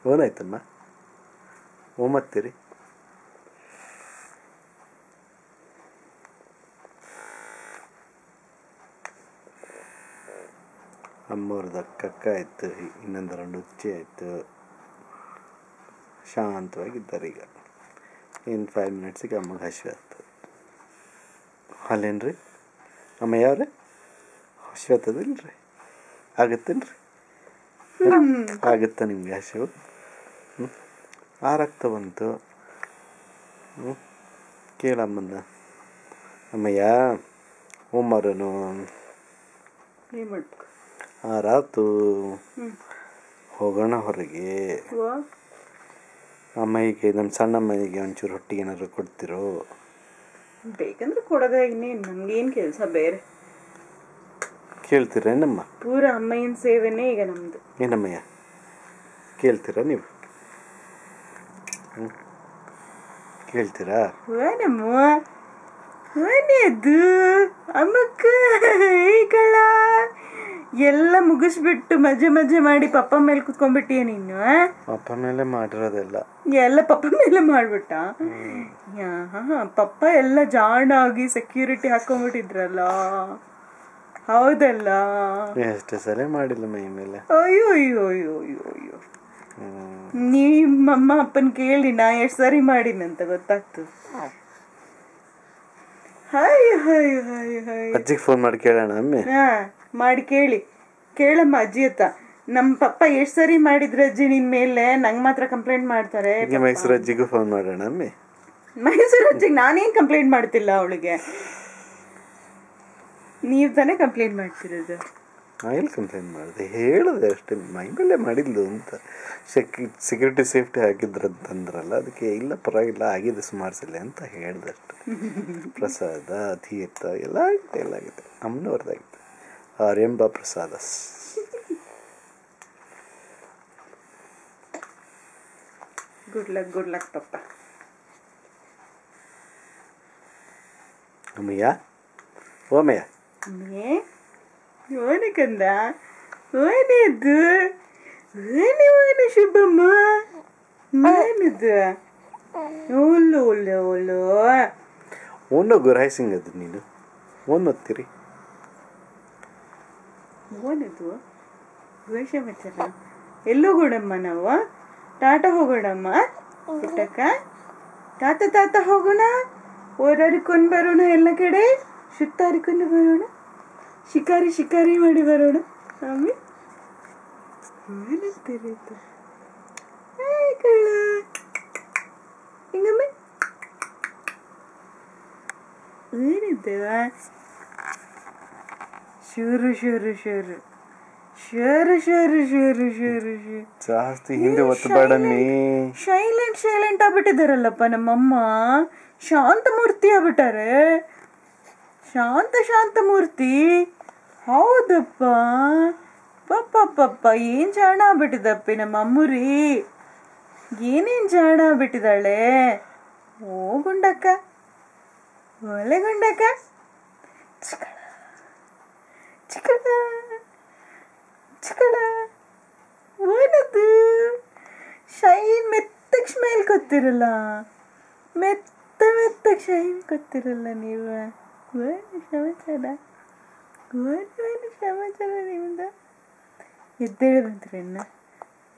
ಓನಾಯ್ತಮ್ಮ ಓಮತ್ತೀರಿ ಅಮ್ಮವ್ರದ್ದು ಕಕ್ಕ ಆಯಿತು, ಇನ್ನೊಂದು 2 ಉಚ್ಚಿ ಆಯಿತು. ಶಾಂತವಾಗಿದ್ದಾರೆ ಈಗ. ಇನ್ನು 5 ಮಿನಿಟ್ಸಿಗೆ ಅಮ್ಮಗೆ ಹಸಿವೆ ಆಗ್ತದೆ. ಅಲ್ಲೇನ್ರಿ ಅಮ್ಮ ಯಾವ್ರಿ ಹಸಿವೆ ಆಗ್ತದಿಲ್ಲ ರೀ? ಆಗತ್ತೇನು ರೀ? ಆಗುತ್ತಾ ನಿಮ್ಗೆ ಹಸಿವು? ಆರಾಗ್ತಾ ಬಂತು. ಕೇಳಮ್ಮನ್ನ, ಅಮ್ಮಯ್ಯ ಒಮ್ಮರನು ಆರಾತು, ಹೋಗೋಣ ಹೊರಗೆ. ಅಮ್ಮಯ್ಯಗೆ ನಮ್ಮ ಸಣ್ಣಮ್ಮನಿಗೆ ಒಂಚೂರು ಹೊಟ್ಟಿಗೆ ಏನಾದ್ರು ಕೊಡ್ತಿರೋ? ಬೇಕಂದ್ರೆ ಕೊಡೋದೇ, ಇನ್ನೇನು ನಮ್ಗೇನು ಕೆಲಸ ಬೇರೆ. ಕೇಳ್ತೀರೇನಮ್ಮ? ಪೂರ ಅಮ್ಮಯ್ಯನ ಸೇವೆನೇ ಈಗ ನಮ್ದು. ಏನಮ್ಮಯ್ಯ ಕೇಳ್ತೀರಾ ನೀವು? ಕೇಳ್ತೀರಾ? ಅದು ಅಮ್ಮಕ್ಕ ಈಗಳ ಎಲ್ಲ ಮುಗಿಸ್ಬಿಟ್ಟು ಮಜೆ ಮಾಡಿ ಪಪ್ಪ ಮೇಲೆ ಕುತ್ಕೊಂಡ್ಬಿಟ್ಟಿಯ ನೀನು. ಪಪ್ಪ ಮೇಲೆ ಮಾಡಿರೋದೆಲ್ಲ ಎಲ್ಲ ಪಪ್ಪ ಮೇಲೆ ಮಾಡ್ಬಿಟ್ಟ. ಪಪ್ಪ ಎಲ್ಲ ಜಾಣಾಗಿ ಸೆಕ್ಯೂರಿಟಿ ಹಾಕೊಂಡ್ಬಿಟ್ಟಿದ್ರಲ್ಲ, ಹೌದಲ್ಲ? ಎಷ್ಟು ಸಲ ಮಾಡಿಲ್ಲ ಮೈ ಮೇಲೆ. ಅಯ್ಯೋ ಅಯ್ಯೋ ಅಯ್ಯೋ ಅಯ್ಯೋ ಅಯ್ಯೋ, ನಿಮ್ಮಮ್ಮ ಅಪ್ಪನ ಕೇಳಿ ನಾ ಎಷ್ಟು ಸರಿ ಮಾಡಿನಂತ ಗೊತ್ತಾಗ್ತದೆ. ಅಜ್ಜಿಗೆ ಫೋನ್ ಮಾಡಿ ಕೇಳೋಣ ಅಮ್ಮೆ. ಮಾಡಿ ಕೇಳಮ್ಮ ಅಜ್ಜಿ ಹತ್ತ. ನಮ್ಮ ಪಪ್ಪ ಎಷ್ಟು ಸರಿ ಮಾಡಿದ್ರು ಅಜ್ಜಿ ನಿನ್ ಮೇಲೆ, ನಂಗೆ ಮಾತ್ರ ಕಂಪ್ಲೇಂಟ್ ಮಾಡ್ತಾರೆ. ಮೈಸೂರು ಅಜ್ಜಿಗೂ ಫೋನ್ ಮಾಡೋಣ ಅಮ್ಮೆ. ಮೈಸೂರು ಅಜ್ಜಿಗೆ ನಾನೇನು ಕಂಪ್ಲೇಂಟ್ ಮಾಡ್ತಿಲ್ಲ, ಅವಳಿಗೆ ನೀವು ತಾನೇ ಕಂಪ್ಲೇಂಟ್ ಮಾಡ್ತಿರೋದು. ನಾ ಎಲ್ಲಿ ಕಂಪ್ಲೇಂಟ್ ಮಾಡಿದೆ, ಹೇಳಿದೆ ಅಷ್ಟೇ. ಮೈ ಮೇಲೆ ಮಾಡಿದ್ಲು ಅಂತ ಸೆಕ್ಯೂರಿಟಿ ಸೇಫ್ಟಿ ಹಾಕಿದ್ರಂತಂದ್ರಲ್ಲ, ಅದಕ್ಕೆ ಇಲ್ಲ ಪರವಾಗಿಲ್ಲ ಆಗಿದೆ ಸುಮಾರು ಸಲ ಅಂತ ಹೇಳಿದೆ ಅಷ್ಟೆ. ಪ್ರಸಾದ ತೀರ್ಥ ಎಲ್ಲ ಆಗಿದೆ ಅಮ್ಮನವ್ರದ್ದಾಗಿದೆ. ಆರ್ಯಂಬ ಪ್ರಸಾದ. ಗುಡ್ ಲಕ್ ಪಪ್ಪ. ಅಮ್ಮಯ್ಯ ಓಮಯ್ಯ ಓನೆ ಕಂದ, ಓನೆದು ಓನೆ ಶುಭಮ್ಮ, ಓನೆದು ಓಲು ಓಲು ಓಲು ಓನೋ ಗುರಾಯ್ ಸಿಂಗ್ ಅದು ನೀನು ಓದ್ತೀರಿ. ಓನದು ವೇಷಮಚ್ಚರ ಎಲ್ಲೋಗೋಣಮ್ಮ ನಾವು? ಟಾಟಾ ಹೋಗೋಣಮ್ಮ ಪುಟ್ಟಕ್ಕ, ತಾತ ಹೋಗೋಣ. ಓಡಾಡಿಕೊಂಡು ಬರೋಣ, ಎಲ್ಲ ಕಡೆ ಸುತ್ತಾಡಿಕೊಂಡು ಬರೋಣ, ಶಿಕಾರಿ ಮಾಡಿ ಬರೋಣ. ಆಮೇಲೆ ಹಿಂಗಮ್ಮ ಏನಿದ್ದೇವ? ಶೂರು ಜಾಸ್ತಿ ಹಿಂದೆ ಒತ್ತಬೇಡ ನೀ. ಸೈಲೆಂಟ್ ಆಗ್ಬಿಟ್ಟಿದಾರಲ್ಲಪ್ಪ ನಮ್ಮಮ್ಮ. ಶಾಂತಮೂರ್ತಿ ಆಗ್ಬಿಟ್ಟಾರೆ. ಶಾಂತಮೂರ್ತಿ. ಹೌದಪ್ಪ. ಪಪ್ಪ ಏನ್ ಜಾಣ ಆಗ್ಬಿಟ್ಟಿದಪ್ಪಿ ನಮ್ಮ ಅಮ್ಮುರಿ. ಏನೇನ್ ಜಾಣ ಆಗ್ಬಿಟ್ಟಿದ್ದಾಳೆ. ಓ ಗುಂಡಕ್ಕ, ಒಳ್ಳೆ ಗುಂಡಕ್ಕ. ಚಿಕ್ಕಳ ಏನದು ಶೈನ್ ಮೆತ್ತಗೆ ಸ್ಮೈಲ್ ಕೊತ್ತಿರಲ್ಲ, ಮೆತ್ತಗೆ ಶೈನ್ ಕೊತ್ತಿರಲ್ಲ ನೀವು. ಸಮಾಚಾರ ನಿಮ್ದು? ಎದ್ದೇಳಿ ಬಂದ್ರನ್ನ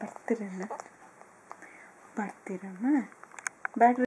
ಬರ್ತೀರಮ್ಮ ಬ್ಯಾಟ್ರಿ